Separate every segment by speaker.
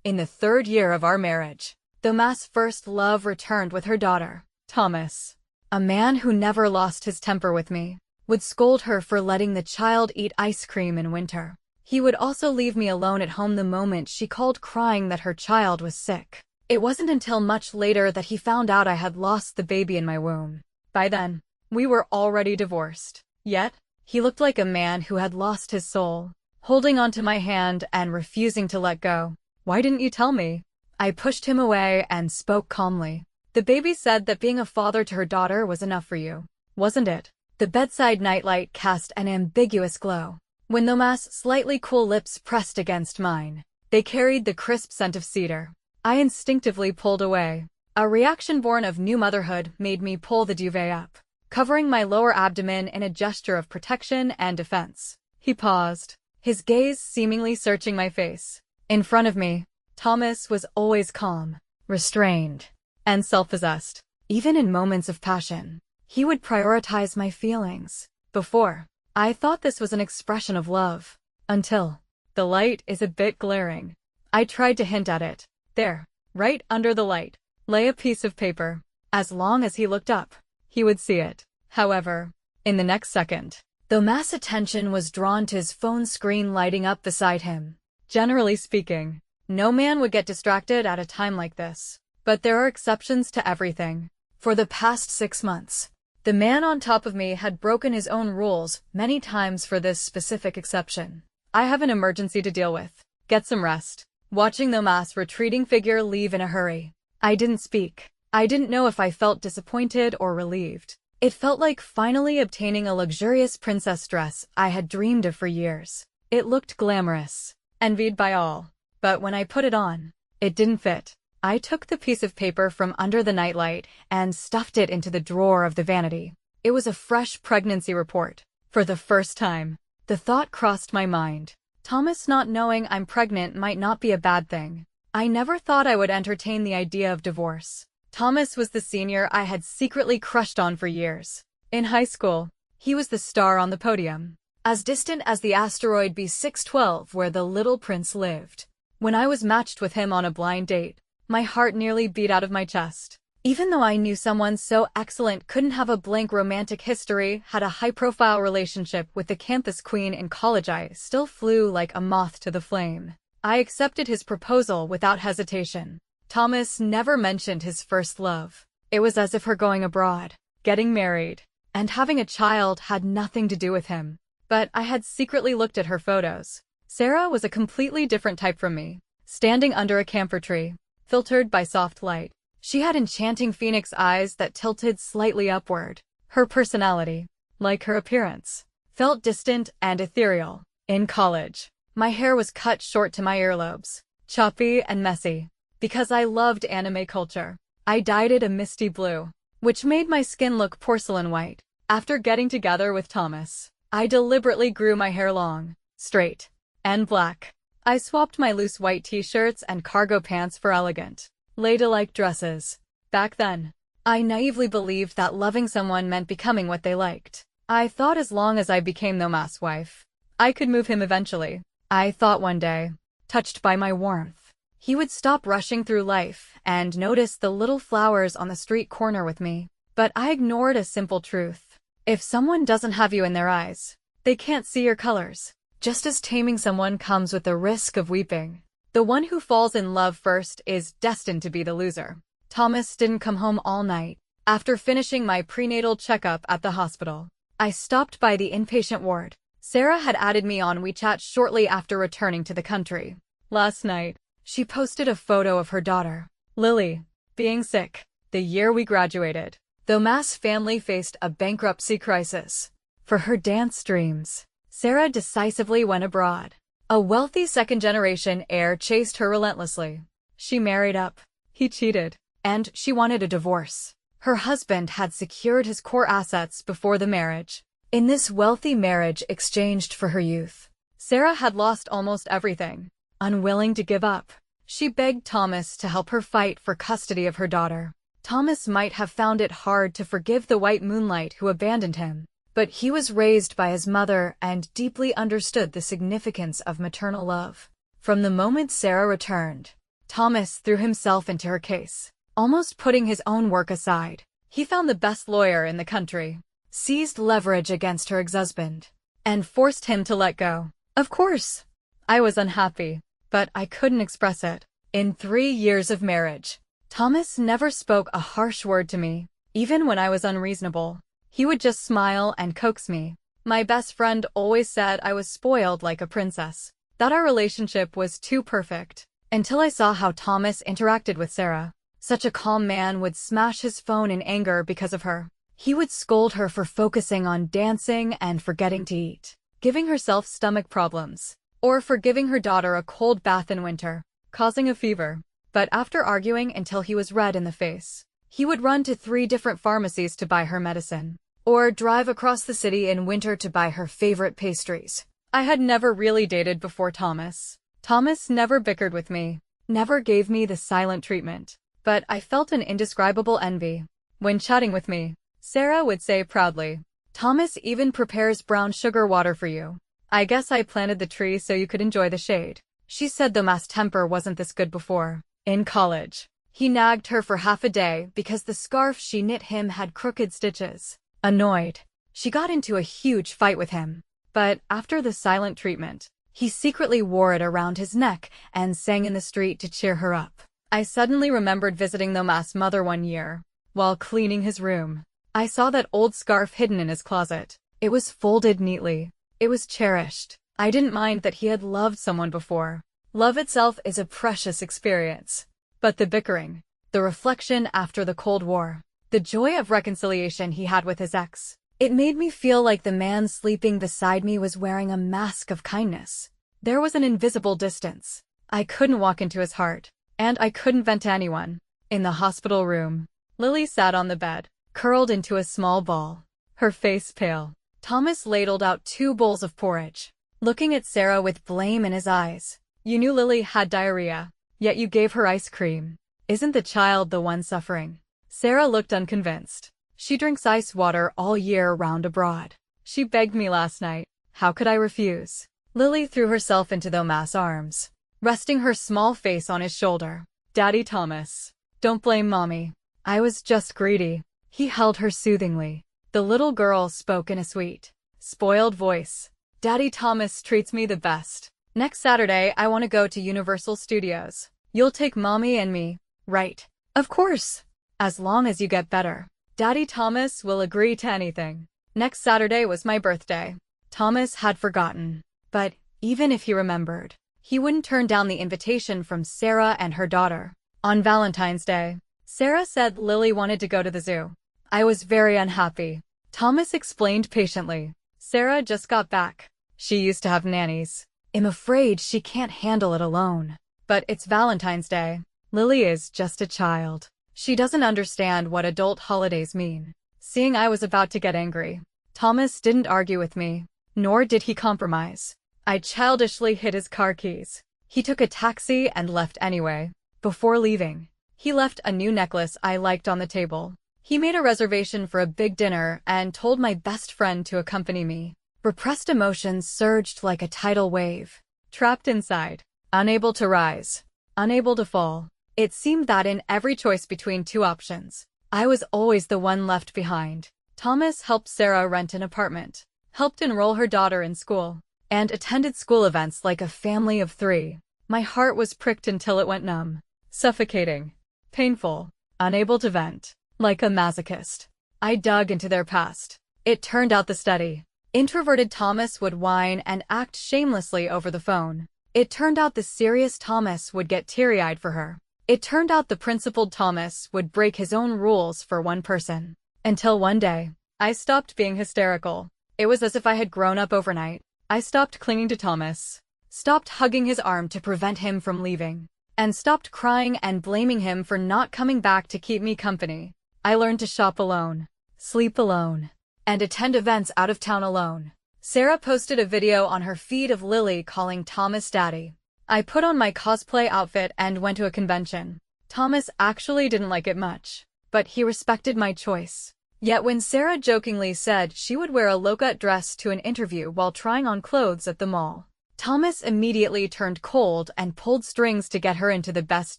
Speaker 1: In the 3rd year of our marriage, Thomas' first love returned with her daughter, Thomas. A man who never lost his temper with me, would scold her for letting the child eat ice cream in winter. He would also leave me alone at home the moment she called crying that her child was sick. It wasn't until much later that he found out I had lost the baby in my womb. By then, we were already divorced. Yet, he looked like a man who had lost his soul, holding onto my hand and refusing to let go. "Why didn't you tell me?" I pushed him away and spoke calmly. "The baby said that being a father to her daughter was enough for you, wasn't it?" The bedside nightlight cast an ambiguous glow. When Thomas' slightly cool lips pressed against mine, they carried the crisp scent of cedar. I instinctively pulled away. A reaction born of new motherhood made me pull the duvet up, covering my lower abdomen in a gesture of protection and defense. He paused, his gaze seemingly searching my face. In front of me, Thomas was always calm, restrained, and self-possessed. Even in moments of passion, he would prioritize my feelings. Before, I thought this was an expression of love. Until, the light is a bit glaring. I tried to hint at it. There, right under the light, lay a piece of paper. As long as he looked up, he would see it. However, in the next second, Thomas' attention was drawn to his phone screen lighting up beside him. Generally speaking, no man would get distracted at a time like this. But there are exceptions to everything. For the past 6 months, the man on top of me had broken his own rules many times for this specific exception. "I have an emergency to deal with. Get some rest." Watching Thomas' retreating figure leave in a hurry, I didn't speak. I didn't know if I felt disappointed or relieved. It felt like finally obtaining a luxurious princess dress I had dreamed of for years. It looked glamorous, envied by all. But when I put it on, it didn't fit. I took the piece of paper from under the nightlight and stuffed it into the drawer of the vanity. It was a fresh pregnancy report. For the first time, the thought crossed my mind. Thomas not knowing I'm pregnant might not be a bad thing. I never thought I would entertain the idea of divorce. Thomas was the senior I had secretly crushed on for years. In high school, he was the star on the podium, as distant as the asteroid B612 where the little prince lived. When I was matched with him on a blind date, my heart nearly beat out of my chest. Even though I knew someone so excellent couldn't have a blank romantic history, had a high-profile relationship with the campus queen in college, I still flew like a moth to the flame. I accepted his proposal without hesitation. Thomas never mentioned his first love. It was as if her going abroad, getting married, and having a child had nothing to do with him. But I had secretly looked at her photos. Sarah was a completely different type from me, standing under a camphor tree, filtered by soft light. She had enchanting phoenix eyes that tilted slightly upward. Her personality, like her appearance, felt distant and ethereal. In college, my hair was cut short to my earlobes, choppy and messy. Because I loved anime culture, I dyed it a misty blue, which made my skin look porcelain white. After getting together with Thomas, I deliberately grew my hair long, straight, and black. I swapped my loose white t-shirts and cargo pants for elegant, ladylike dresses. Back then, I naively believed that loving someone meant becoming what they liked. I thought as long as I became Thomas' wife, I could move him eventually. I thought one day, touched by my warmth, he would stop rushing through life and notice the little flowers on the street corner with me. But I ignored a simple truth. If someone doesn't have you in their eyes, they can't see your colors. Just as taming someone comes with the risk of weeping, the one who falls in love first is destined to be the loser. Thomas didn't come home all night. After finishing my prenatal checkup at the hospital, I stopped by the inpatient ward. Sarah had added me on WeChat shortly after returning to the country. Last night, she posted a photo of her daughter, Lily, being sick. The year we graduated, Thomas' family faced a bankruptcy crisis. For her dance dreams, Sarah decisively went abroad. A wealthy second-generation heir chased her relentlessly. She married up. He cheated. And she wanted a divorce. Her husband had secured his core assets before the marriage. In this wealthy marriage exchanged for her youth, Sarah had lost almost everything. Unwilling to give up, she begged Thomas to help her fight for custody of her daughter. Thomas might have found it hard to forgive the white moonlight who abandoned him, but he was raised by his mother and deeply understood the significance of maternal love. From the moment Sarah returned, Thomas threw himself into her case, almost putting his own work aside. He found the best lawyer in the country, seized leverage against her ex-husband, and forced him to let go. Of course, I was unhappy, but I couldn't express it. In 3 years of marriage, Thomas never spoke a harsh word to me, even when I was unreasonable. He would just smile and coax me. My best friend always said I was spoiled like a princess, that our relationship was too perfect, until I saw how Thomas interacted with Sarah. Such a calm man would smash his phone in anger because of her. He would scold her for focusing on dancing and forgetting to eat, giving herself stomach problems, or for giving her daughter a cold bath in winter, causing a fever. But after arguing until he was red in the face, he would run to 3 different pharmacies to buy her medicine, or drive across the city in winter to buy her favorite pastries. I had never really dated before Thomas. Thomas never bickered with me, never gave me the silent treatment, but I felt an indescribable envy. When chatting with me, Sarah would say proudly, "Thomas even prepares brown sugar water for you. I guess I planted the tree so you could enjoy the shade." She said Thomas' temper wasn't this good before. In college, he nagged her for half a day because the scarf she knit him had crooked stitches. Annoyed, she got into a huge fight with him. But after the silent treatment, he secretly wore it around his neck and sang in the street to cheer her up. I suddenly remembered visiting Thomas' mother one year. While cleaning his room, I saw that old scarf hidden in his closet. It was folded neatly. It was cherished. I didn't mind that he had loved someone before. Love itself is a precious experience. But the bickering, the reflection after the Cold War, the joy of reconciliation he had with his ex, it made me feel like the man sleeping beside me was wearing a mask of kindness. There was an invisible distance. I couldn't walk into his heart, and I couldn't vent to anyone. In the hospital room, Lily sat on the bed, curled into a small ball, her face pale. Thomas ladled out 2 bowls of porridge, looking at Sarah with blame in his eyes. "You knew Lily had diarrhea, yet you gave her ice cream. Isn't the child the one suffering?" Sarah looked unconvinced. "She drinks ice water all year round abroad. She begged me last night. How could I refuse?" Lily threw herself into Thomas' arms, resting her small face on his shoulder. "Daddy Thomas, don't blame Mommy. I was just greedy." He held her soothingly. The little girl spoke in a sweet, spoiled voice. "Daddy Thomas treats me the best. Next Saturday I want to go to Universal Studios. You'll take Mommy and me, right?" "Of course. As long as you get better." Daddy Thomas will agree to anything. Next Saturday was my birthday. Thomas had forgotten. But even if he remembered, he wouldn't turn down the invitation from Sarah and her daughter. On Valentine's Day, Sarah said Lily wanted to go to the zoo. I was very unhappy. Thomas explained patiently. "Sarah just got back. She used to have nannies. I'm afraid she can't handle it alone. But it's Valentine's Day. Lily is just a child. She doesn't understand what adult holidays mean." Seeing I was about to get angry, Thomas didn't argue with me, nor did he compromise. I childishly hid his car keys. He took a taxi and left anyway. Before leaving, he left a new necklace I liked on the table. He made a reservation for a big dinner and told my best friend to accompany me. Repressed emotions surged like a tidal wave. Trapped inside, unable to rise, unable to fall. It seemed that in every choice between 2 options, I was always the one left behind. Thomas helped Sarah rent an apartment, helped enroll her daughter in school, and attended school events like a family of 3. My heart was pricked until it went numb. Suffocating. Painful. Unable to vent. Like a masochist, I dug into their past. It turned out the steady, introverted Thomas would whine and act shamelessly over the phone. It turned out the serious Thomas would get teary-eyed for her. It turned out the principled Thomas would break his own rules for one person. Until one day, I stopped being hysterical. It was as if I had grown up overnight. I stopped clinging to Thomas, stopped hugging his arm to prevent him from leaving, and stopped crying and blaming him for not coming back to keep me company. I learned to shop alone, sleep alone, and attend events out of town alone. Sarah posted a video on her feed of Lily calling Thomas daddy. I put on my cosplay outfit and went to a convention. Thomas actually didn't like it much, but he respected my choice. Yet when Sarah jokingly said she would wear a low-cut dress to an interview while trying on clothes at the mall, Thomas immediately turned cold and pulled strings to get her into the best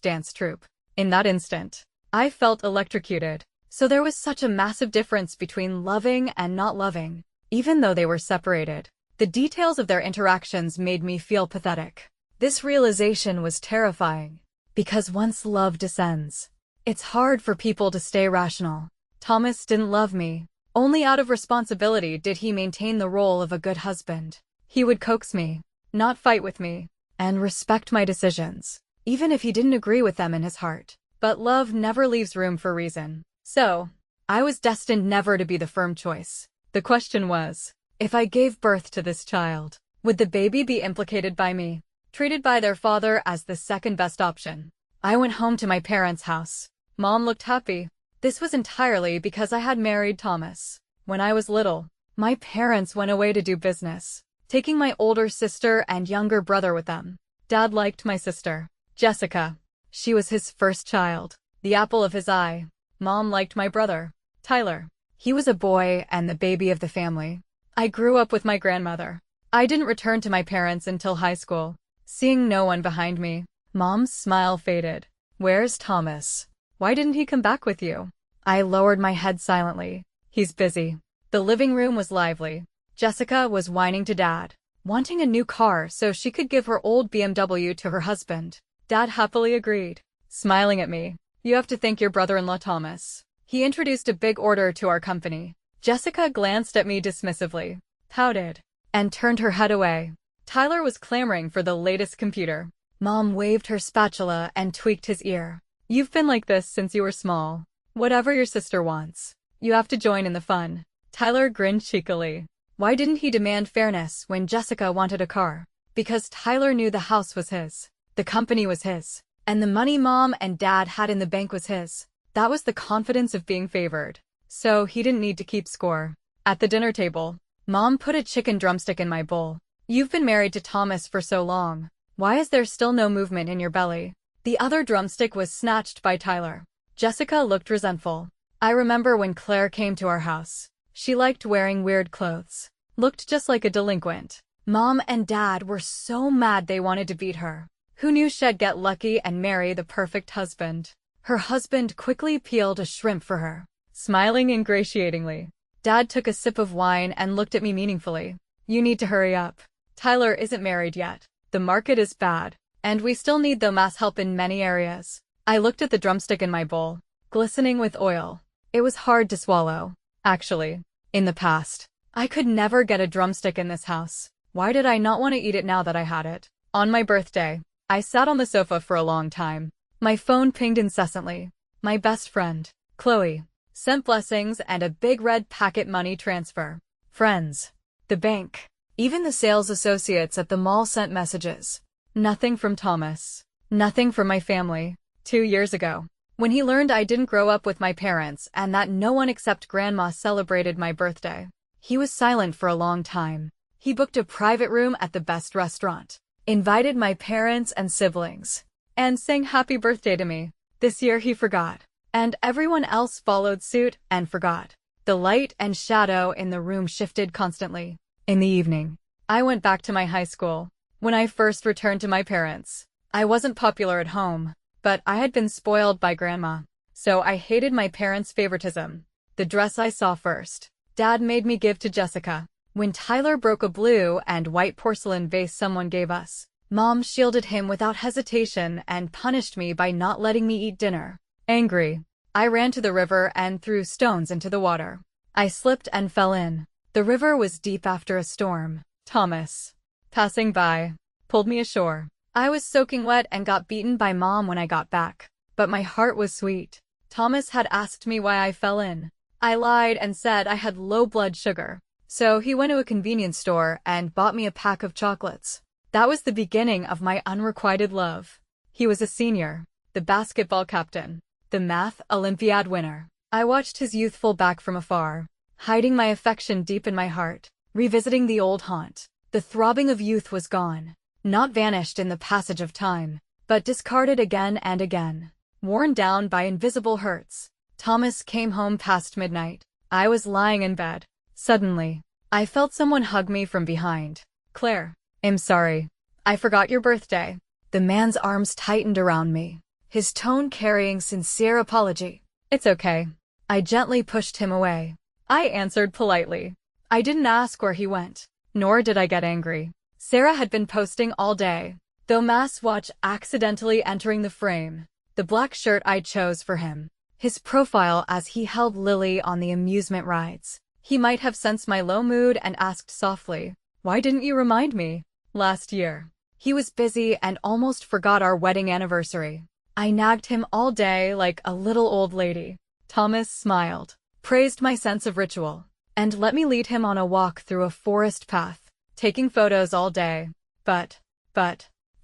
Speaker 1: dance troupe. In that instant, I felt electrocuted. So there was such a massive difference between loving and not loving, even though they were separated. The details of their interactions made me feel pathetic. This realization was terrifying, because once love descends, it's hard for people to stay rational. Thomas didn't love me. Only out of responsibility did he maintain the role of a good husband. He would coax me, not fight with me, and respect my decisions, even if he didn't agree with them in his heart. But love never leaves room for reason. So, I was destined never to be the firm choice. The question was, if I gave birth to this child, would the baby be implicated by me, treated by their father as the second best option? I went home to my parents' house. Mom looked happy. This was entirely because I had married Thomas. When I was little, my parents went away to do business, taking my older sister and younger brother with them. Dad liked my sister, Jessica. She was his first child, the apple of his eye. Mom liked my brother, Tyler. He was a boy and the baby of the family. I grew up with my grandmother. I didn't return to my parents until high school. Seeing no one behind me, Mom's smile faded. Where's Thomas? Why didn't he come back with you? I lowered my head silently. He's busy. The living room was lively. Jessica was whining to Dad, wanting a new car so she could give her old BMW to her husband. Dad happily agreed, smiling at me. You have to thank your brother-in-law Thomas. He introduced a big order to our company. Jessica glanced at me dismissively, pouted, and turned her head away. Tyler was clamoring for the latest computer. Mom waved her spatula and tweaked his ear. You've been like this since you were small. Whatever your sister wants, you have to join in the fun. Tyler grinned cheekily. Why didn't he demand fairness when Jessica wanted a car? Because Tyler knew the house was his, the company was his, and the money Mom and Dad had in the bank was his. That was the confidence of being favored. So he didn't need to keep score. At the dinner table, Mom put a chicken drumstick in my bowl. You've been married to Thomas for so long. Why is there still no movement in your belly? The other drumstick was snatched by Tyler. Jessica looked resentful. I remember when Claire came to our house. She liked wearing weird clothes. Looked just like a delinquent. Mom and Dad were so mad they wanted to beat her. Who knew she'd get lucky and marry the perfect husband? Her husband quickly peeled a shrimp for her, smiling ingratiatingly. Dad took a sip of wine and looked at me meaningfully. You need to hurry up. Tyler isn't married yet. The market is bad, and we still need the mass help in many areas. I looked at the drumstick in my bowl, glistening with oil. It was hard to swallow. Actually, in the past, I could never get a drumstick in this house. Why did I not want to eat it now that I had it? On my birthday, I sat on the sofa for a long time. My phone pinged incessantly. My best friend, Chloe, sent blessings and a big red packet money transfer. Friends, the bank, even the sales associates at the mall sent messages. Nothing from Thomas. Nothing from my family. 2 years ago, when he learned I didn't grow up with my parents and that no one except Grandma celebrated my birthday, he was silent for a long time. He booked a private room at the best restaurant, invited my parents and siblings, and sang happy birthday to me. This year he forgot, and everyone else followed suit and forgot. The light and shadow in the room shifted constantly. In the evening, I went back to my high school. When I first returned to my parents, I wasn't popular at home, but I had been spoiled by Grandma, so I hated my parents' favoritism. The dress I saw first, Dad made me give to Jessica. When Tyler broke a blue and white porcelain vase someone gave us, Mom shielded him without hesitation and punished me by not letting me eat dinner. Angry, I ran to the river and threw stones into the water. I slipped and fell in. The river was deep after a storm. Thomas, passing by, pulled me ashore. I was soaking wet and got beaten by Mom when I got back, but my heart was sweet. Thomas had asked me why I fell in. I lied and said I had low blood sugar. So he went to a convenience store and bought me a pack of chocolates. That was the beginning of my unrequited love. He was a senior, the basketball captain, the math Olympiad winner. I watched his youthful back from afar, hiding my affection deep in my heart, revisiting the old haunt. The throbbing of youth was gone, not vanished in the passage of time, but discarded again and again, worn down by invisible hurts. Thomas came home past midnight. I was lying in bed. Suddenly, I felt someone hug me from behind. Claire. I'm sorry. I forgot your birthday. The man's arms tightened around me, his tone carrying sincere apology. It's okay. I gently pushed him away. I answered politely. I didn't ask where he went, nor did I get angry. Sarah had been posting all day, though Mass watch accidentally entering the frame, the black shirt I chose for him. His profile as he held Lily on the amusement rides. He might have sensed my low mood and asked softly, "Why didn't you remind me? Last year." He was busy and almost forgot our wedding anniversary. I nagged him all day like a little old lady. Thomas smiled, praised my sense of ritual, and let me lead him on a walk through a forest path, taking photos all day. But,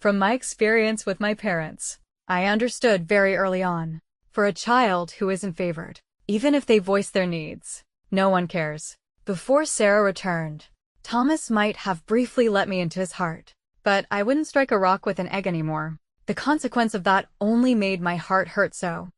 Speaker 1: from my experience with my parents, I understood very early on. For a child who isn't favored, even if they voice their needs, no one cares. Before Sarah returned, Thomas might have briefly let me into his heart, but I wouldn't strike a rock with an egg anymore. The consequence of that only made my heart hurt so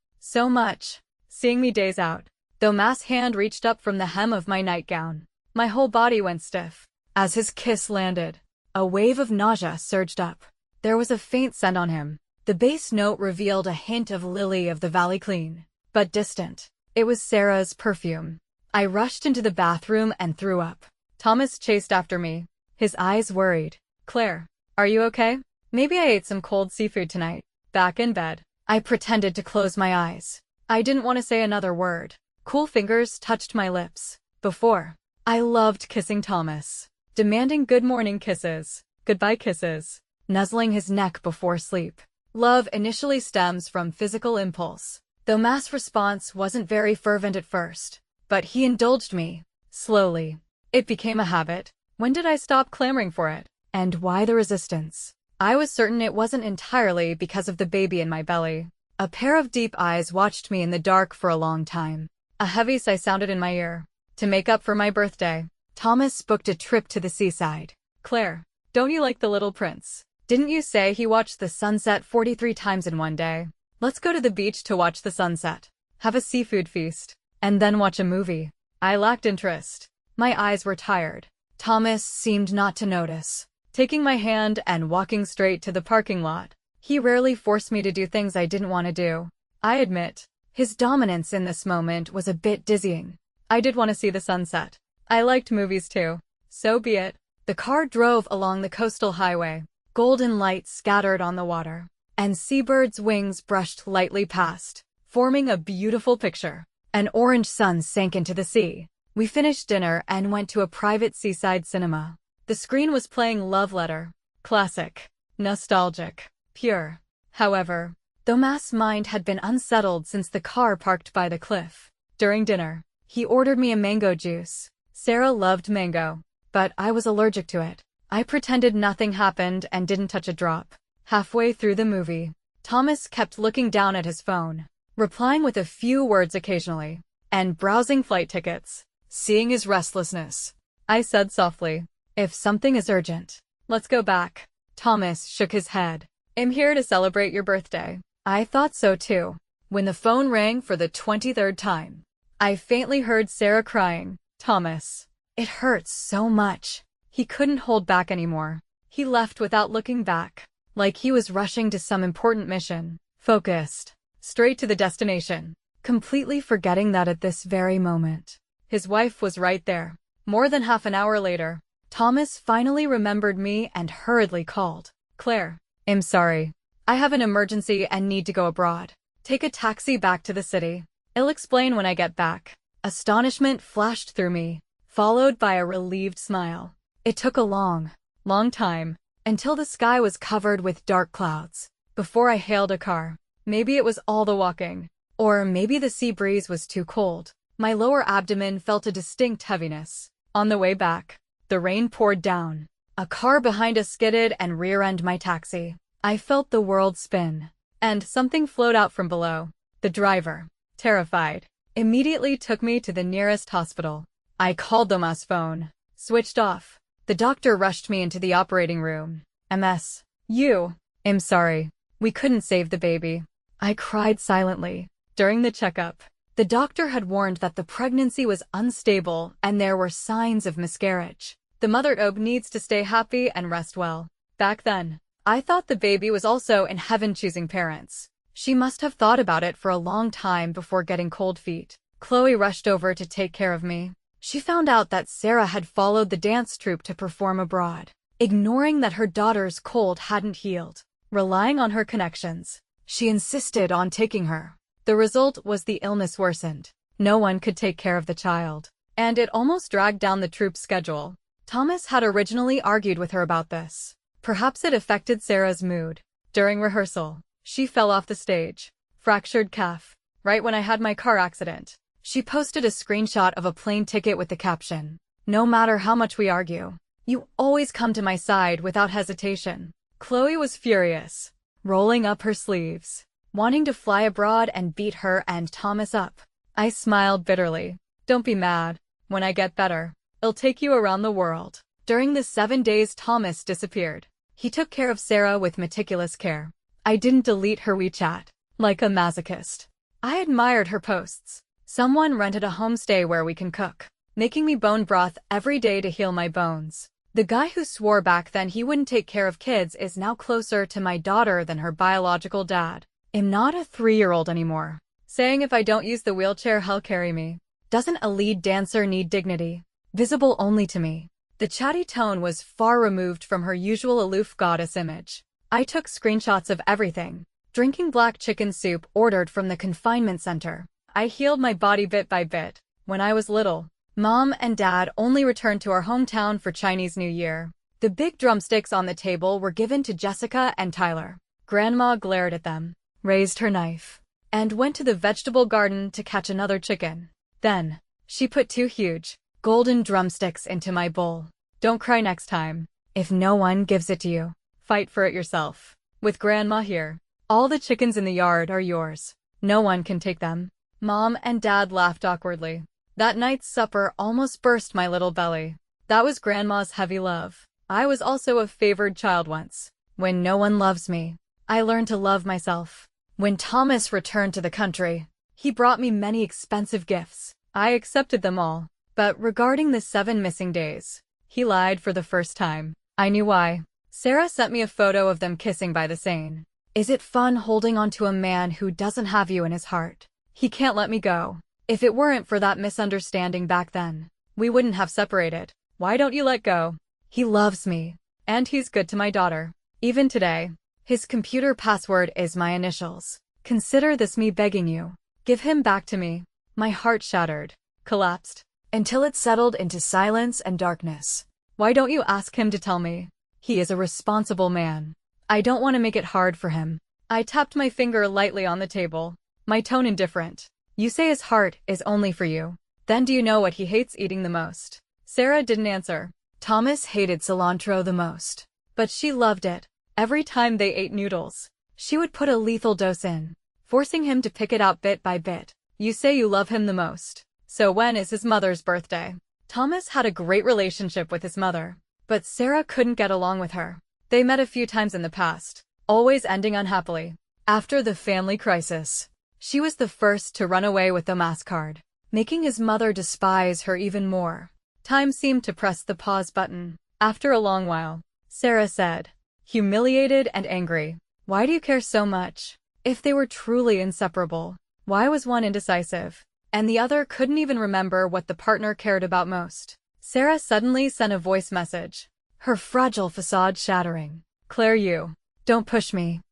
Speaker 1: much, seeing me days out. Though Mass' hand reached up from the hem of my nightgown, my whole body went stiff. As his kiss landed, a wave of nausea surged up. There was a faint scent on him. The bass note revealed a hint of Lily of the Valley clean, but distant. It was Sarah's perfume. I rushed into the bathroom and threw up. Thomas chased after me, his eyes worried. "Claire, are you okay? Maybe I ate some cold seafood tonight." Back in bed, I pretended to close my eyes. I didn't want to say another word. Cool fingers touched my lips. Before, I loved kissing Thomas, demanding good morning kisses, goodbye kisses, nuzzling his neck before sleep. Love initially stems from physical impulse, though Mass' response wasn't very fervent at first. But he indulged me. Slowly. It became a habit. When did I stop clamoring for it? And why the resistance? I was certain it wasn't entirely because of the baby in my belly. A pair of deep eyes watched me in the dark for a long time. A heavy sigh sounded in my ear. To make up for my birthday, Thomas booked a trip to the seaside. "Claire, don't you like The Little Prince? Didn't you say he watched the sunset 43 times in one day? Let's go to the beach to watch the sunset, have a seafood feast, and then watch a movie." I lacked interest. My eyes were tired. Thomas seemed not to notice, taking my hand and walking straight to the parking lot. He rarely forced me to do things I didn't want to do. I admit, his dominance in this moment was a bit dizzying. I did want to see the sunset. I liked movies too. So be it. The car drove along the coastal highway. Golden light scattered on the water, and seabirds' wings brushed lightly past, forming a beautiful picture. An orange sun sank into the sea. We finished dinner and went to a private seaside cinema. The screen was playing Love Letter. Classic. Nostalgic. Pure. However, though Mass' mind had been unsettled since the car parked by the cliff. During dinner, he ordered me a mango juice. Sarah loved mango, but I was allergic to it. I pretended nothing happened and didn't touch a drop. Halfway through the movie, Thomas kept looking down at his phone, replying with a few words occasionally, and browsing flight tickets. Seeing his restlessness, I said softly, "If something is urgent, let's go back." Thomas shook his head. "I'm here to celebrate your birthday." I thought so too. When the phone rang for the 23rd time, I faintly heard Sarah crying. Thomas. It hurts so much. He couldn't hold back anymore. He left without looking back, like he was rushing to some important mission, focused, straight to the destination, completely forgetting that at this very moment, his wife was right there. More than half an hour later, Thomas finally remembered me and hurriedly called. "Claire, I'm sorry. I have an emergency and need to go abroad. Take a taxi back to the city. I'll explain when I get back." Astonishment flashed through me, followed by a relieved smile. It took a long time, until the sky was covered with dark clouds, before I hailed a car. Maybe it was all the walking, or maybe the sea breeze was too cold. My lower abdomen felt a distinct heaviness. On the way back, the rain poured down. A car behind us skidded and rear-ended my taxi. I felt the world spin, and something flowed out from below. The driver, terrified, immediately took me to the nearest hospital. I called Thomas' phone, switched off. The doctor rushed me into the operating room. "MS. I'm sorry. We couldn't save the baby." I cried silently. During the checkup, the doctor had warned that the pregnancy was unstable and there were signs of miscarriage. The mother needs to stay happy and rest well. Back then, I thought the baby was also in heaven choosing parents. She must have thought about it for a long time before getting cold feet. Chloe rushed over to take care of me. She found out that Sarah had followed the dance troupe to perform abroad, ignoring that her daughter's cold hadn't healed. Relying on her connections, she insisted on taking her. The result was the illness worsened. No one could take care of the child, and it almost dragged down the troupe's schedule. Thomas had originally argued with her about this. Perhaps it affected Sarah's mood. During rehearsal, she fell off the stage, fractured calf, right when I had my car accident. She posted a screenshot of a plane ticket with the caption, "No matter how much we argue, you always come to my side without hesitation." Chloe was furious, rolling up her sleeves, wanting to fly abroad and beat her and Thomas up. I smiled bitterly. "Don't be mad. When I get better, I'll take you around the world." During the 7 days Thomas disappeared, he took care of Sarah with meticulous care. I didn't delete her WeChat, like a masochist. I admired her posts. "Someone rented a homestay where we can cook, making me bone broth every day to heal my bones." The guy who swore back then he wouldn't take care of kids is now closer to my daughter than her biological dad. I'm not a 3-year-old anymore, saying if I don't use the wheelchair he'll carry me. Doesn't a lead dancer need dignity? Visible only to me. The chatty tone was far removed from her usual aloof goddess image. I took screenshots of everything. Drinking black chicken soup ordered from the confinement center. I healed my body bit by bit. When I was little, Mom and Dad only returned to our hometown for Chinese New Year. The big drumsticks on the table were given to Jessica and Tyler. Grandma glared at them, raised her knife, and went to the vegetable garden to catch another chicken. Then, she put 2 huge, golden drumsticks into my bowl. "Don't cry next time. If no one gives it to you, fight for it yourself. With Grandma here, all the chickens in the yard are yours. No one can take them." Mom and Dad laughed awkwardly. That night's supper almost burst my little belly. That was Grandma's heavy love. I was also a favored child once. When no one loves me, I learned to love myself. When Thomas returned to the country, he brought me many expensive gifts. I accepted them all. But regarding the 7 missing days, he lied for the first time. I knew why. Sarah sent me a photo of them kissing by the Seine. Is it fun holding on to a man who doesn't have you in his heart? He can't let me go. If it weren't for that misunderstanding back then, we wouldn't have separated. Why don't you let go? He loves me, and he's good to my daughter. Even today, his computer password is my initials. Consider this me begging you. Give him back to me. My heart shattered, collapsed, until it settled into silence and darkness. Why don't you ask him to tell me? He is a responsible man. I don't want to make it hard for him. I tapped my finger lightly on the table, my tone indifferent. You say his heart is only for you. Then do you know what he hates eating the most? Sarah didn't answer. Thomas hated cilantro the most, but she loved it. Every time they ate noodles, she would put a lethal dose in, forcing him to pick it out bit by bit. You say you love him the most. So when is his mother's birthday? Thomas had a great relationship with his mother, but Sarah couldn't get along with her. They met a few times in the past, always ending unhappily. After the family crisis, she was the first to run away with the MasterCard, making his mother despise her even more. Time seemed to press the pause button. After a long while, Sarah said, humiliated and angry, "Why do you care so much? If they were truly inseparable, why was one indecisive, and the other couldn't even remember what the partner cared about most?" Sarah suddenly sent a voice message, her fragile facade shattering. "Claire, you don't push me.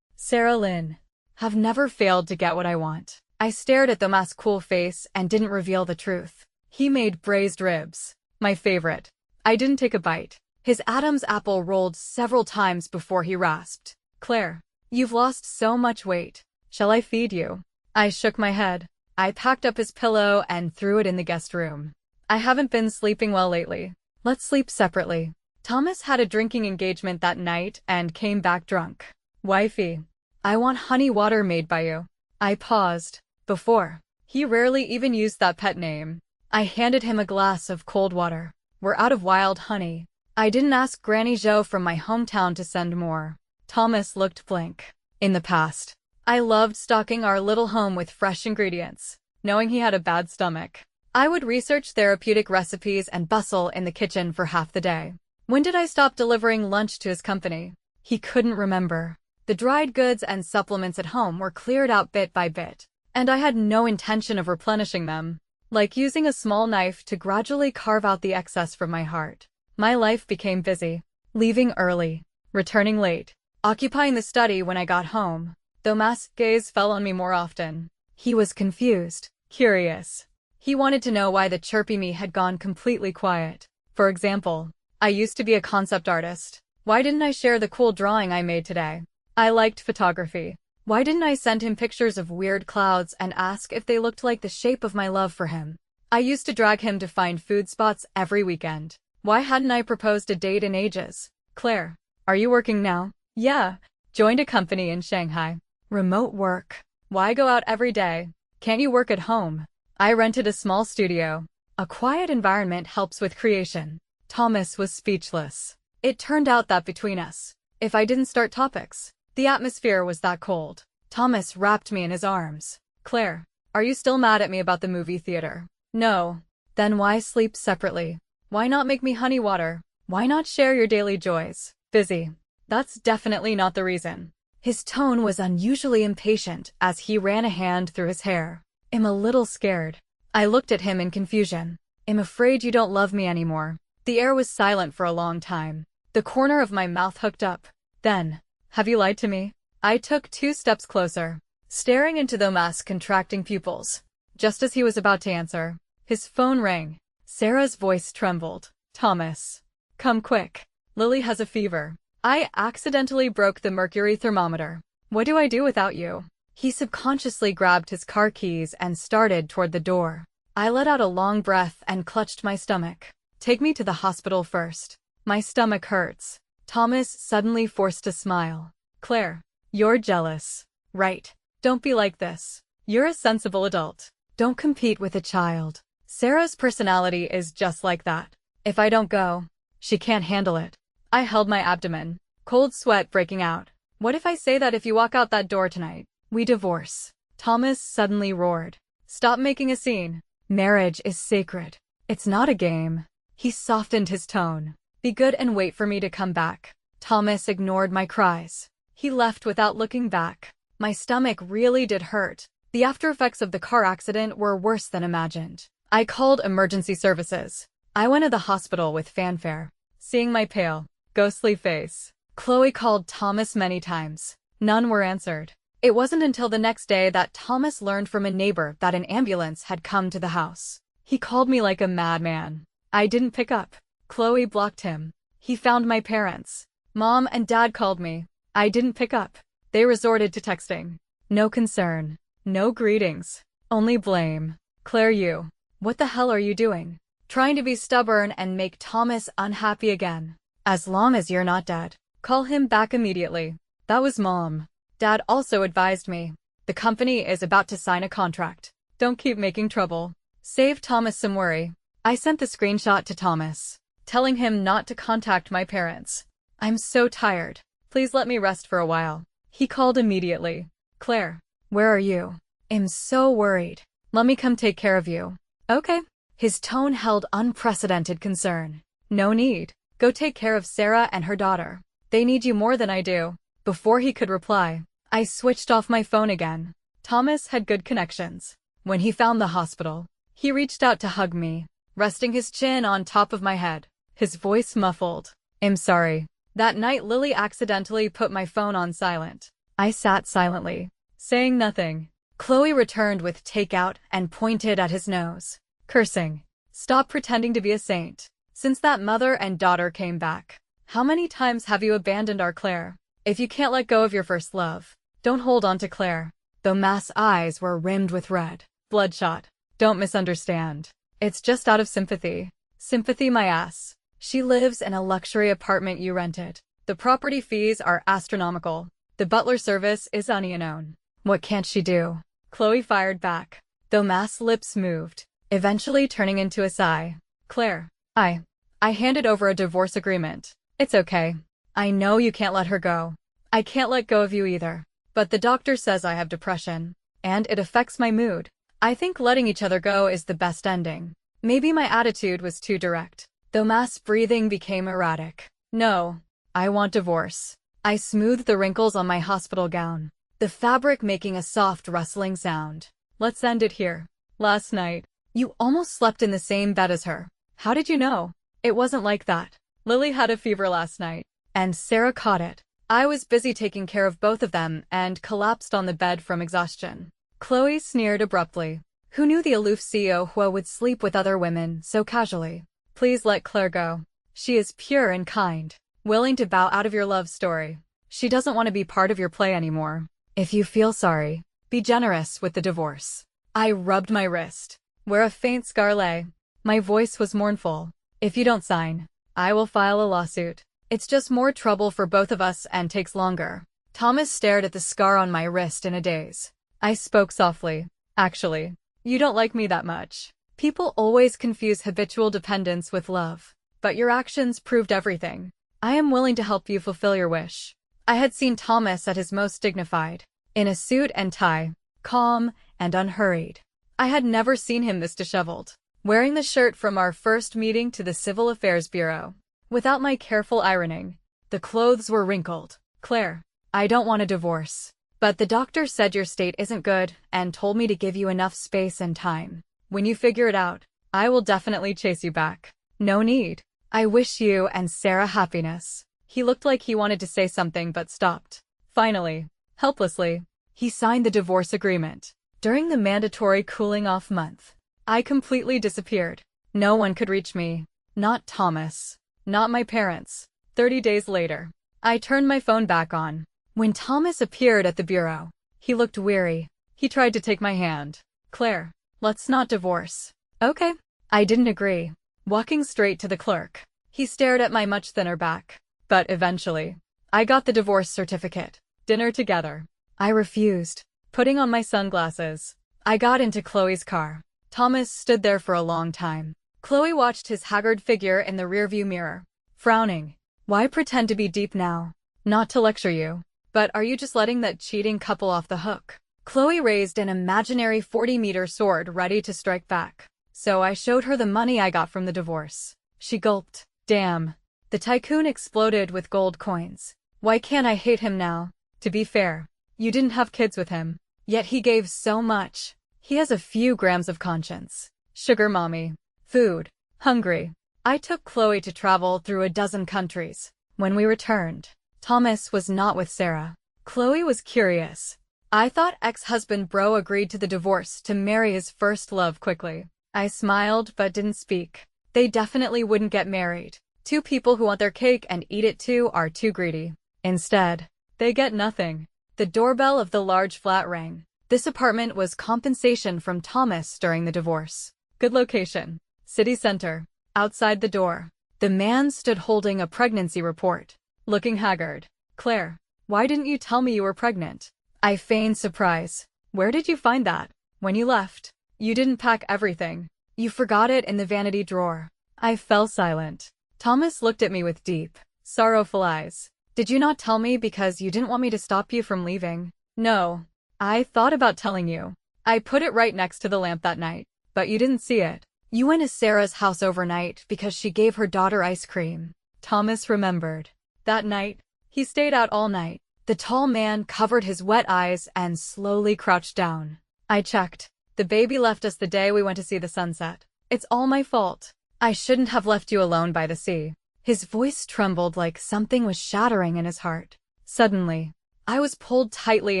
Speaker 1: Sarah Lynn, have never failed to get what I want." I stared at Thomas' cool face and didn't reveal the truth. He made braised ribs, my favorite. I didn't take a bite. His Adam's apple rolled several times before he rasped, "Claire, you've lost so much weight. Shall I feed you?" I shook my head. I packed up his pillow and threw it in the guest room. "I haven't been sleeping well lately. Let's sleep separately." Thomas had a drinking engagement that night and came back drunk. "Wifey, I want honey water made by you." I paused. Before, he rarely even used that pet name. I handed him a glass of cold water. "We're out of wild honey. I didn't ask Granny Jo from my hometown to send more." Thomas looked blank. In the past, I loved stocking our little home with fresh ingredients. Knowing he had a bad stomach, I would research therapeutic recipes and bustle in the kitchen for half the day. When did I stop delivering lunch to his company? He couldn't remember. The dried goods and supplements at home were cleared out bit by bit, and I had no intention of replenishing them. Like using a small knife to gradually carve out the excess from my heart. My life became busy. Leaving early, returning late, occupying the study when I got home. Thomas' gaze fell on me more often. He was confused, curious. He wanted to know why the chirpy me had gone completely quiet. For example, I used to be a concept artist. Why didn't I share the cool drawing I made today? I liked photography. Why didn't I send him pictures of weird clouds and ask if they looked like the shape of my love for him? I used to drag him to find food spots every weekend. Why hadn't I proposed a date in ages? Claire, are you working now? Yeah. Joined a company in Shanghai. Remote work. Why go out every day? Can't you work at home? I rented a small studio. A quiet environment helps with creation. Thomas was speechless. It turned out that between us, if I didn't start topics, the atmosphere was that cold. Thomas wrapped me in his arms. Claire, are you still mad at me about the movie theater? No. Then why sleep separately? Why not make me honey water? Why not share your daily joys? Busy. That's definitely not the reason. His tone was unusually impatient as he ran a hand through his hair. I'm a little scared. I looked at him in confusion. I'm afraid you don't love me anymore. The air was silent for a long time. The corner of my mouth hooked up. Then, have you lied to me? I took 2 steps closer, staring into Thomas' contracting pupils. Just as he was about to answer, his phone rang. Sarah's voice trembled. Thomas. Come quick. Lily has a fever. I accidentally broke the mercury thermometer. What do I do without you? He subconsciously grabbed his car keys and started toward the door. I let out a long breath and clutched my stomach. Take me to the hospital first. My stomach hurts. Thomas suddenly forced a smile. Claire, you're jealous. Right. Don't be like this. You're a sensible adult. Don't compete with a child. Sarah's personality is just like that. If I don't go, she can't handle it. I held my abdomen, cold sweat breaking out. What if I say that if you walk out that door tonight, we divorce? Thomas suddenly roared. Stop making a scene. Marriage is sacred. It's not a game. He softened his tone. Be good and wait for me to come back. Thomas ignored my cries. He left without looking back. My stomach really did hurt. The aftereffects of the car accident were worse than imagined. I called emergency services. I went to the hospital with fanfare. Seeing my pale, ghostly face, Chloe called Thomas many times. None were answered. It wasn't until the next day that Thomas learned from a neighbor that an ambulance had come to the house. He called me like a madman. I didn't pick up. Chloe blocked him. He found my parents. Mom and Dad called me. I didn't pick up. They resorted to texting. No concern. No greetings. Only blame. Claire, what the hell are you doing? Trying to be stubborn and make Thomas unhappy again. As long as you're not dead, call him back immediately. That was Mom. Dad also advised me. The company is about to sign a contract. Don't keep making trouble. Save Thomas some worry. I sent the screenshot to Thomas, telling him not to contact my parents. I'm so tired. Please let me rest for a while. He called immediately. Claire, where are you? I'm so worried. Let me come take care of you. Okay. His tone held unprecedented concern. No need. Go take care of Sarah and her daughter. They need you more than I do. Before he could reply, I switched off my phone again. Thomas had good connections. When he found the hospital, he reached out to hug me, resting his chin on top of my head. His voice muffled. I'm sorry. That night Lily accidentally put my phone on silent. I sat silently, saying nothing. Chloe returned with takeout and pointed at his nose, cursing. Stop pretending to be a saint. Since that mother and daughter came back, how many times have you abandoned our Claire? If you can't let go of your first love, don't hold on to Claire. Thomas' eyes were rimmed with red. Bloodshot. Don't misunderstand. It's just out of sympathy. Sympathy my ass. She lives in a luxury apartment you rented. The property fees are astronomical. The butler service is unknown. What can't she do? Chloe fired back. Thomas' lips moved, eventually turning into a sigh. Claire, I handed over a divorce agreement. It's okay. I know you can't let her go. I can't let go of you either. But the doctor says I have depression, and it affects my mood. I think letting each other go is the best ending. Maybe my attitude was too direct. though mass breathing became erratic. No, I want divorce. I smoothed the wrinkles on my hospital gown, the fabric making a soft rustling sound. Let's end it here. Last night, you almost slept in the same bed as her. How did you know? It wasn't like that. Lily had a fever last night, and Sarah caught it. I was busy taking care of both of them and collapsed on the bed from exhaustion. Chloe sneered abruptly. Who knew the aloof CEO would sleep with other women so casually? Please let Claire go. She is pure and kind, willing to bow out of your love story. She doesn't want to be part of your play anymore. If you feel sorry, be generous with the divorce. I rubbed my wrist, where a faint scar lay. My voice was mournful. If you don't sign, I will file a lawsuit. It's just more trouble for both of us and takes longer. Thomas stared at the scar on my wrist in a daze. I spoke softly. Actually, you don't like me that much. People always confuse habitual dependence with love, but your actions proved everything. I am willing to help you fulfill your wish. I had seen Thomas at his most dignified, in a suit and tie, calm and unhurried. I had never seen him this disheveled, wearing the shirt from our first meeting to the Civil Affairs Bureau. Without my careful ironing, the clothes were wrinkled. Claire, I don't want a divorce, but the doctor said your state isn't good and told me to give you enough space and time. When you figure it out, I will definitely chase you back. No need. I wish you and Sarah happiness. He looked like he wanted to say something but stopped. Finally, helplessly, he signed the divorce agreement. During the mandatory cooling-off month, I completely disappeared. No one could reach me. Not Thomas. Not my parents. 30 days later, I turned my phone back on. When Thomas appeared at the bureau, he looked weary. He tried to take my hand. Claire, let's not divorce. Okay. I didn't agree. Walking straight to the clerk, he stared at my much thinner back. But eventually, I got the divorce certificate. Dinner together. I refused. Putting on my sunglasses, I got into Chloe's car. Thomas stood there for a long time. Chloe watched his haggard figure in the rearview mirror, frowning. Why pretend to be deep now? Not to lecture you, but are you just letting that cheating couple off the hook? Chloe raised an imaginary 40-meter sword ready to strike back. So I showed her the money I got from the divorce. She gulped. Damn. The tycoon exploded with gold coins. Why can't I hate him now? To be fair, you didn't have kids with him. Yet he gave so much. He has a few grams of conscience. Sugar mommy. Food. Hungry. I took Chloe to travel through a dozen countries. When we returned, Thomas was not with Sarah. Chloe was curious. I thought ex-husband bro agreed to the divorce to marry his first love quickly. I smiled but didn't speak. They definitely wouldn't get married. Two people who want their cake and eat it too are too greedy. Instead, they get nothing. The doorbell of the large flat rang. This apartment was compensation from Thomas during the divorce. Good location. City center. Outside the door, the man stood holding a pregnancy report, looking haggard. Claire, why didn't you tell me you were pregnant? I feigned surprise. Where did you find that? When you left, you didn't pack everything. You forgot it in the vanity drawer. I fell silent. Thomas looked at me with deep, sorrowful eyes. Did you not tell me because you didn't want me to stop you from leaving? No. I thought about telling you. I put it right next to the lamp that night, but you didn't see it. You went to Sarah's house overnight because she gave her daughter ice cream. Thomas remembered. That night, he stayed out all night. The tall man covered his wet eyes and slowly crouched down. I checked. The baby left us the day we went to see the sunset. It's all my fault. I shouldn't have left you alone by the sea. His voice trembled like something was shattering in his heart. Suddenly, I was pulled tightly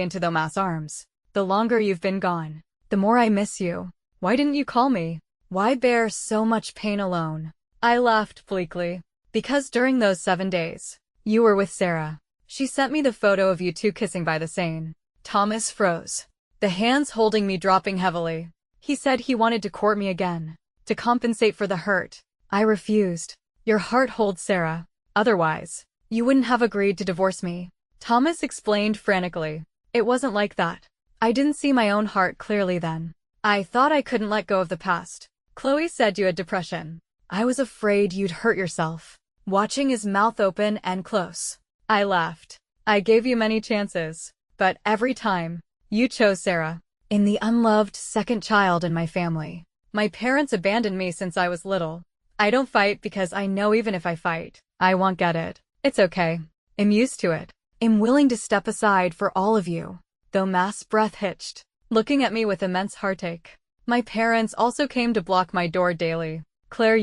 Speaker 1: into Thomas' arms. The longer you've been gone, the more I miss you. Why didn't you call me? Why bear so much pain alone? I laughed bleakly. Because during those 7 days, you were with Sarah. She sent me the photo of you two kissing by the Seine. Thomas froze, the hands holding me dropping heavily. He said he wanted to court me again, to compensate for the hurt. I refused. Your heart holds Sarah. Otherwise, you wouldn't have agreed to divorce me. Thomas explained frantically. It wasn't like that. I didn't see my own heart clearly then. I thought I couldn't let go of the past. Chloe said you had depression. I was afraid you'd hurt yourself. Watching his mouth open and close, I laughed. I gave you many chances, but every time, you chose Sarah. In the unloved second child in my family. My parents abandoned me since I was little. I don't fight because I know even if I fight, I won't get it. It's okay. I'm used to it. I'm willing to step aside for all of you. Thomas' breath hitched, looking at me with immense heartache. My parents also came to block my door daily. Claire,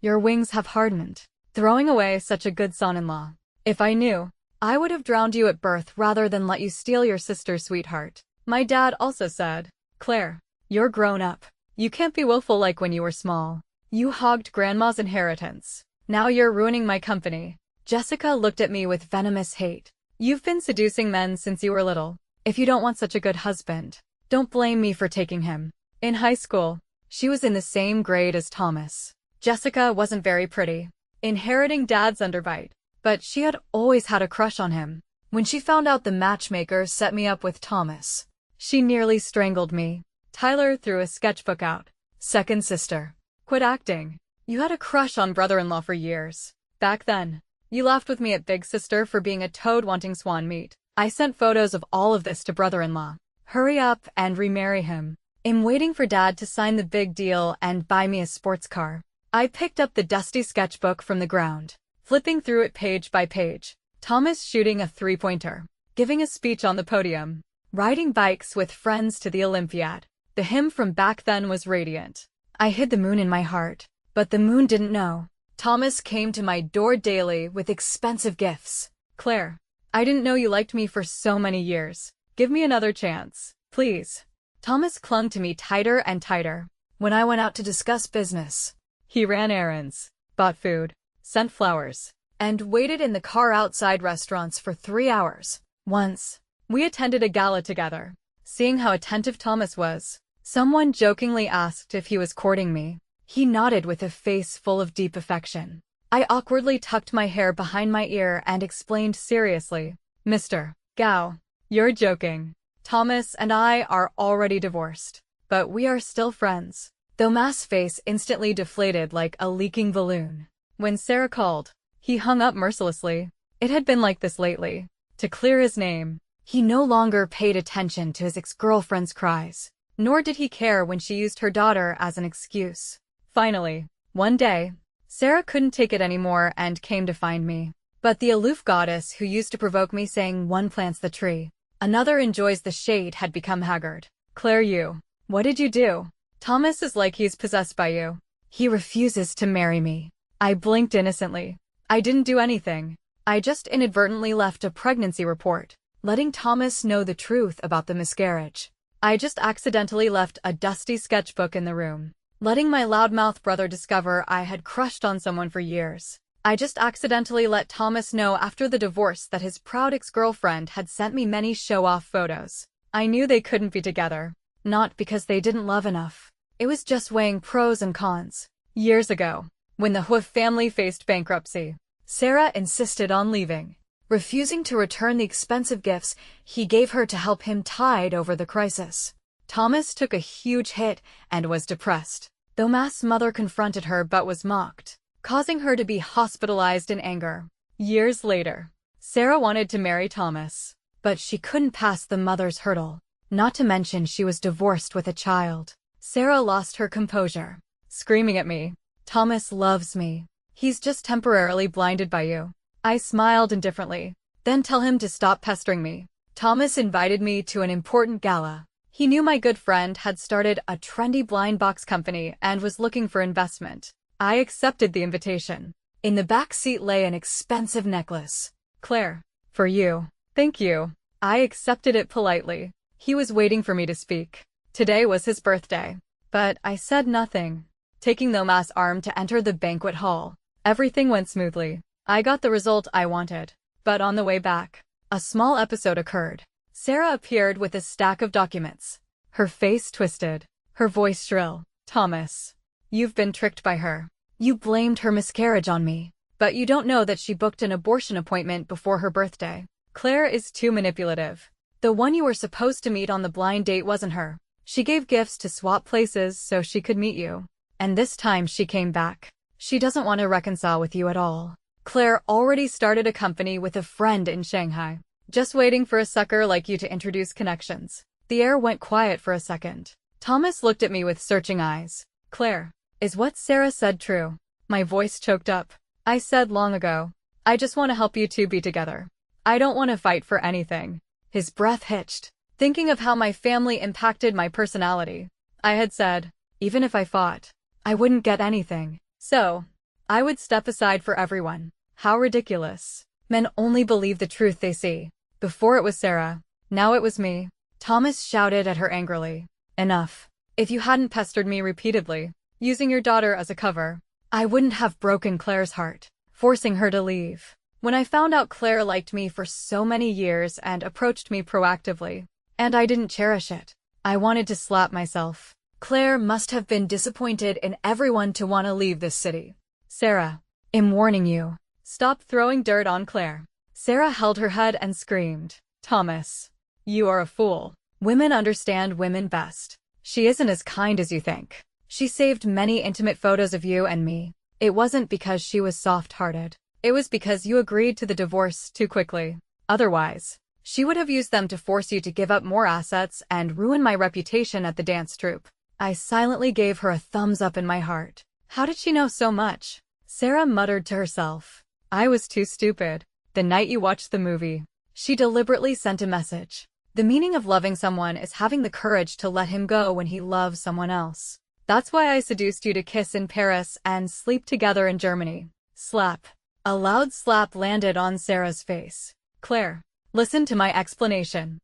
Speaker 1: your wings have hardened, throwing away such a good son-in-law. If I knew, I would have drowned you at birth rather than let you steal your sister's sweetheart. My dad also said, Claire, you're grown up. You can't be willful like when you were small. You hogged grandma's inheritance. Now you're ruining my company. Jessica looked at me with venomous hate. You've been seducing men since you were little. If you don't want such a good husband, don't blame me for taking him. In high school, she was in the same grade as Thomas. Jessica wasn't very pretty, inheriting dad's underbite, but she had always had a crush on him. When she found out the matchmaker set me up with Thomas, she nearly strangled me. Tyler threw a sketchbook out. Second sister. Quit acting. You had a crush on brother-in-law for years. Back then, you laughed with me at big sister for being a toad wanting swan meat. I sent photos of all of this to brother-in-law. Hurry up and remarry him. I'm waiting for dad to sign the big deal and buy me a sports car. I picked up the dusty sketchbook from the ground, flipping through it page by page. Thomas shooting a three-pointer, giving a speech on the podium, riding bikes with friends to the Olympiad. The him from back then was radiant. I hid the moon in my heart, but the moon didn't know. Thomas came to my door daily with expensive gifts. Claire, I didn't know you liked me for so many years. Give me another chance, please. Thomas clung to me tighter and tighter. When I went out to discuss business, he ran errands, bought food, sent flowers, and waited in the car outside restaurants for 3 hours. Once, we attended a gala together. Seeing how attentive Thomas was, someone jokingly asked if he was courting me. He nodded with a face full of deep affection. I awkwardly tucked my hair behind my ear and explained seriously, Mr. Gao, you're joking. Thomas and I are already divorced, but we are still friends. Thomas' face instantly deflated like a leaking balloon. When Sarah called, he hung up mercilessly. It had been like this lately. To clear his name, he no longer paid attention to his ex-girlfriend's cries, nor did he care when she used her daughter as an excuse. Finally, one day, Sarah couldn't take it anymore and came to find me. But the aloof goddess who used to provoke me saying one plants the tree, another enjoys the shade had become haggard. Claire, what did you do? Thomas is like he's possessed by you. He refuses to marry me. I blinked innocently. I didn't do anything. I just inadvertently left a pregnancy report, letting Thomas know the truth about the miscarriage. I just accidentally left a dusty sketchbook in the room, letting my loudmouth brother discover I had crushed on someone for years. I just accidentally let Thomas know after the divorce that his proud ex-girlfriend had sent me many show-off photos. I knew they couldn't be together. Not because they didn't love enough. It was just weighing pros and cons. Years ago, when the Hoof family faced bankruptcy, Sarah insisted on leaving, refusing to return the expensive gifts he gave her to help him tide over the crisis. Thomas took a huge hit and was depressed. Thomas' mother confronted her but was mocked, causing her to be hospitalized in anger. Years later, Sarah wanted to marry Thomas, but she couldn't pass the mother's hurdle. Not to mention she was divorced with a child. Sarah lost her composure, screaming at me, Thomas loves me. He's just temporarily blinded by you. I smiled indifferently. Then tell him to stop pestering me. Thomas invited me to an important gala. He knew my good friend had started a trendy blind box company and was looking for investment. I accepted the invitation. In the back seat lay an expensive necklace. Claire, for you. Thank you. I accepted it politely. He was waiting for me to speak. Today was his birthday. But I said nothing. Taking Thomas' arm to enter the banquet hall, everything went smoothly. I got the result I wanted. But on the way back, a small episode occurred. Sarah appeared with a stack of documents. Her face twisted, her voice shrill. Thomas, you've been tricked by her. You blamed her miscarriage on me. But you don't know that she booked an abortion appointment before her birthday. Claire is too manipulative. The one you were supposed to meet on the blind date wasn't her. She gave gifts to swap places so she could meet you. And this time she came back. She doesn't want to reconcile with you at all. Claire already started a company with a friend in Shanghai, just waiting for a sucker like you to introduce connections. The air went quiet for a second. Thomas looked at me with searching eyes. Claire, is what Sarah said true? My voice choked up. I said long ago. I just want to help you two be together. I don't want to fight for anything. His breath hitched, thinking of how my family impacted my personality. I had said, even if I fought, I wouldn't get anything. So, I would step aside for everyone. How ridiculous. Men only believe the truth they see. Before it was Sarah, now it was me. Thomas shouted at her angrily. Enough. If you hadn't pestered me repeatedly, using your daughter as a cover, I wouldn't have broken Claire's heart, forcing her to leave. When I found out Claire liked me for so many years and approached me proactively, and I didn't cherish it, I wanted to slap myself. Claire must have been disappointed in everyone to want to leave this city. Sarah, I'm warning you. Stop throwing dirt on Claire. Sarah held her head and screamed. Thomas, you are a fool. Women understand women best. She isn't as kind as you think. She saved many intimate photos of you and me. It wasn't because she was soft-hearted. It was because you agreed to the divorce too quickly. Otherwise, she would have used them to force you to give up more assets and ruin my reputation at the dance troupe. I silently gave her a thumbs up in my heart. How did she know so much? Sarah muttered to herself. I was too stupid. The night you watched the movie, she deliberately sent a message. The meaning of loving someone is having the courage to let him go when he loves someone else. That's why I seduced you to kiss in Paris and sleep together in Germany. Slap. A loud slap landed on Sarah's face. Claire, listen to my explanation.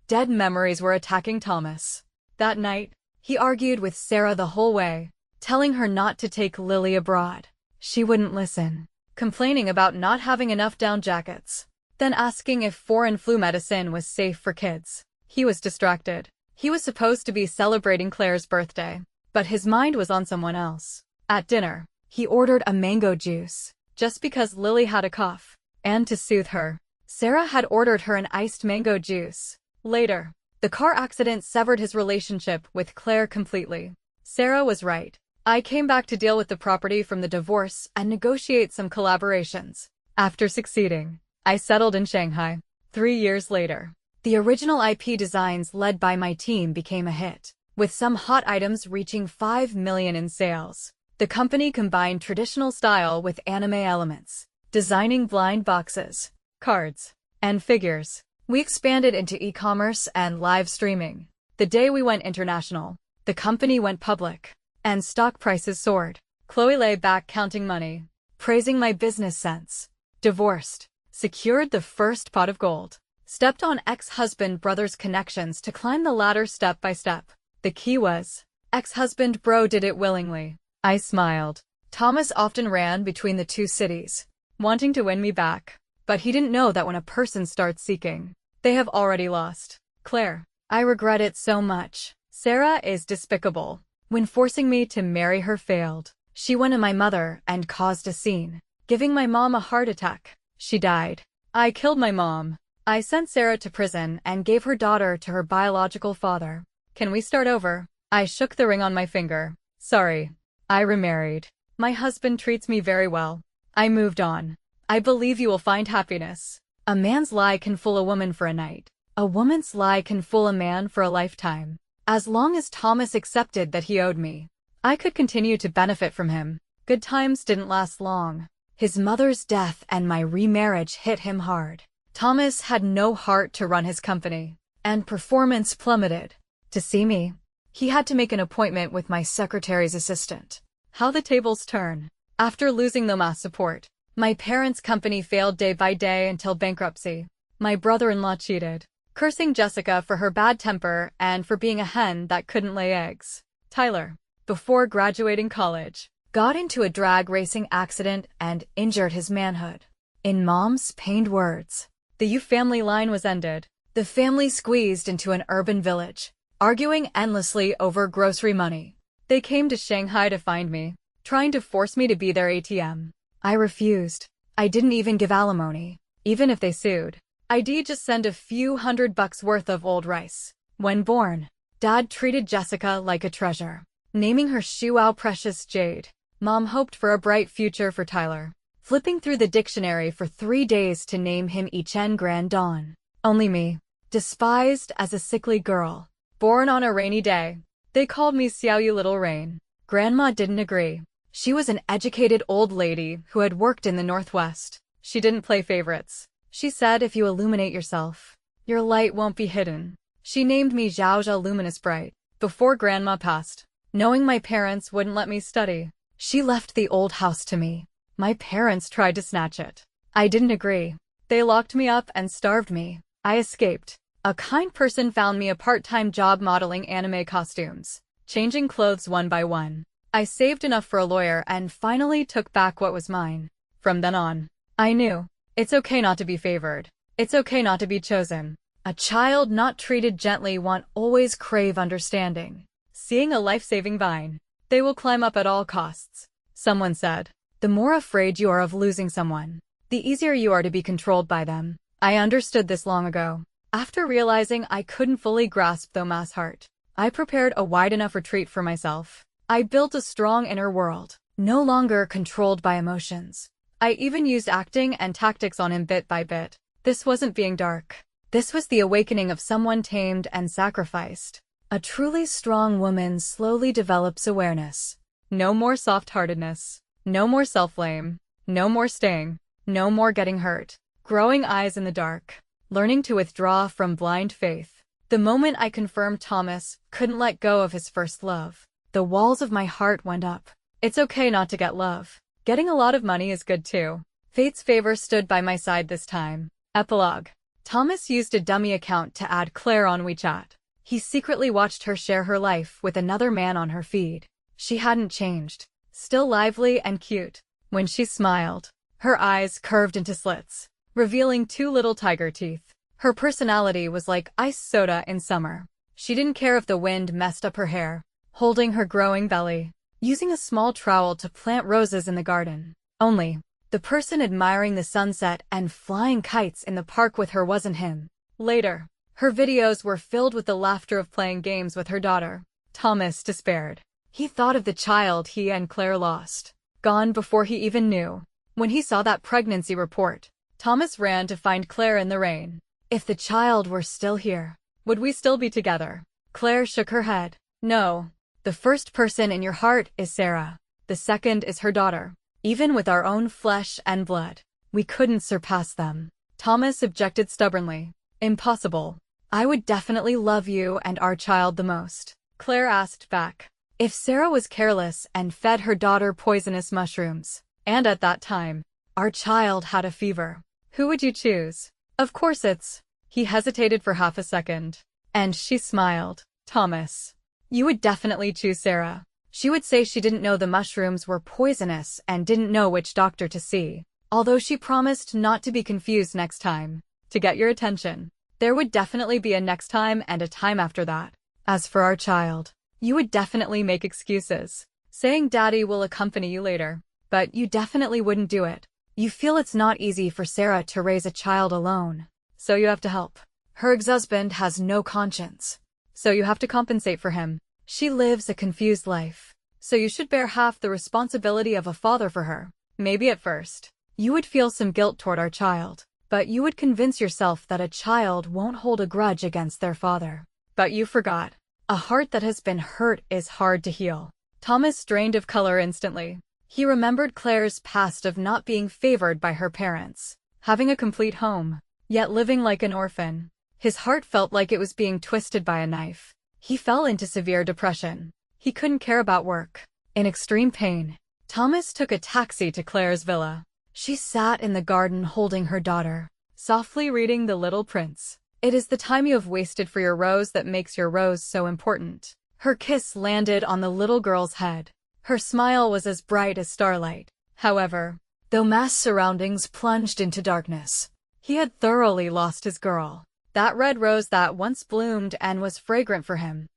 Speaker 1: Dead memories were attacking Thomas. That night, he argued with Sarah the whole way, telling her not to take Lily abroad. She wouldn't listen, complaining about not having enough down jackets, then asking if foreign flu medicine was safe for kids. He was distracted. He was supposed to be celebrating Claire's birthday, but his mind was on someone else. At dinner, he ordered a mango juice, just because Lily had a cough, and to soothe her, Sarah had ordered her an iced mango juice. Later, the car accident severed his relationship with Claire completely. Sarah was right. I came back to deal with the property from the divorce and negotiate some collaborations. After succeeding, I settled in Shanghai. 3 years later, the original IP designs led by my team became a hit, with some hot items reaching 5 million in sales. The company combined traditional style with anime elements, designing blind boxes, cards, and figures. We expanded into e-commerce and live streaming. The day we went international, the company went public, and stock prices soared. Chloe lay back counting money, praising my business sense. Divorced, secured the first pot of gold, stepped on ex-husband brother's connections to climb the ladder step by step. The key was, ex-husband bro did it willingly. I smiled. Thomas often ran between the two cities, wanting to win me back. But he didn't know that when a person starts seeking, they have already lost. Claire, I regret it so much. Sarah is despicable. When forcing me to marry her failed, she went to my mother and caused a scene, giving my mom a heart attack. She died. I killed my mom. I sent Sarah to prison and gave her daughter to her biological father. Can we start over? I shook the ring on my finger. Sorry. I remarried. My husband treats me very well. I moved on. I believe you will find happiness. A man's lie can fool a woman for a night. A woman's lie can fool a man for a lifetime. As long as Thomas accepted that he owed me, I could continue to benefit from him. Good times didn't last long. His mother's death and my remarriage hit him hard. Thomas had no heart to run his company, and performance plummeted. To see me, he had to make an appointment with my secretary's assistant. How the tables turn. After losing the mass support, my parents' company failed day by day until bankruptcy. My brother-in-law cheated, cursing Jessica for her bad temper and for being a hen that couldn't lay eggs. Tyler, before graduating college, got into a drag racing accident and injured his manhood. In Mom's pained words, the Yu family line was ended. The family squeezed into an urban village, arguing endlessly over grocery money. They came to Shanghai to find me, trying to force me to be their ATM. I refused. I didn't even give alimony. Even if they sued, I'd just send a few $100 worth of old rice. When born, Dad treated Jessica like a treasure, naming her Shuao Precious Jade. Mom hoped for a bright future for Tyler, flipping through the dictionary for 3 days to name him Yichen Grand Dawn. Only me, despised as a sickly girl, born on a rainy day. They called me Xiao Yu Little Rain. Grandma didn't agree. She was an educated old lady who had worked in the Northwest. She didn't play favorites. She said if you illuminate yourself, your light won't be hidden. She named me Zhaozha Luminous Bright before Grandma passed, knowing my parents wouldn't let me study. She left the old house to me. My parents tried to snatch it. I didn't agree. They locked me up and starved me. I escaped. A kind person found me a part-time job modeling anime costumes, changing clothes one by one. I saved enough for a lawyer and finally took back what was mine. From then on, I knew. It's okay not to be favored. It's okay not to be chosen. A child not treated gently won't always crave understanding. Seeing a life-saving vine, they will climb up at all costs. Someone said, the more afraid you are of losing someone, the easier you are to be controlled by them. I understood this long ago. After realizing I couldn't fully grasp Thomas' heart, I prepared a wide enough retreat for myself. I built a strong inner world, no longer controlled by emotions. I even used acting and tactics on him bit by bit. This wasn't being dark. This was the awakening of someone tamed and sacrificed. A truly strong woman slowly develops awareness. No more soft-heartedness. No more self-blame. No more staying. No more getting hurt. Growing eyes in the dark. Learning to withdraw from blind faith. The moment I confirmed Thomas couldn't let go of his first love, the walls of my heart went up. It's okay not to get love. Getting a lot of money is good too. Fate's favor stood by my side this time. Epilogue. Thomas used a dummy account to add Claire on WeChat. He secretly watched her share her life with another man on her feed. She hadn't changed. Still lively and cute. When she smiled, her eyes curved into slits, revealing two little tiger teeth. Her personality was like ice soda in summer. She didn't care if the wind messed up her hair, holding her growing belly, using a small trowel to plant roses in the garden. Only, the person admiring the sunset and flying kites in the park with her wasn't him. Later, her videos were filled with the laughter of playing games with her daughter. Thomas despaired. He thought of the child he and Claire lost, gone before he even knew. When he saw that pregnancy report, Thomas ran to find Claire in the rain. If the child were still here, would we still be together? Claire shook her head. No. The first person in your heart is Sarah. The second is her daughter. Even with our own flesh and blood, we couldn't surpass them. Thomas objected stubbornly. Impossible. I would definitely love you and our child the most. Claire asked back. If Sarah was careless and fed her daughter poisonous mushrooms, and at that time, our child had a fever, who would you choose? Of course it's... He hesitated for half a second, and she smiled. Thomas, you would definitely choose Sarah. She would say she didn't know the mushrooms were poisonous and didn't know which doctor to see, although she promised not to be confused next time. To get your attention. There would definitely be a next time and a time after that. As for our child, you would definitely make excuses, saying daddy will accompany you later. But you definitely wouldn't do it. You feel it's not easy for Sarah to raise a child alone, so you have to help. Her ex-husband has no conscience, so you have to compensate for him. She lives a confused life, so you should bear half the responsibility of a father for her. Maybe at first, you would feel some guilt toward our child, but you would convince yourself that a child won't hold a grudge against their father. But you forgot. A heart that has been hurt is hard to heal. Thomas drained of color instantly. He remembered Claire's past of not being favored by her parents, having a complete home, yet living like an orphan. His heart felt like it was being twisted by a knife. He fell into severe depression. He couldn't care about work. In extreme pain, Thomas took a taxi to Claire's villa. She sat in the garden holding her daughter, softly reading The Little Prince. It is the time you have wasted for your rose that makes your rose so important. Her kiss landed on the little girl's head. Her smile was as bright as starlight. However, though mass surroundings plunged into darkness, he had thoroughly lost his girl. That red rose that once bloomed and was fragrant for him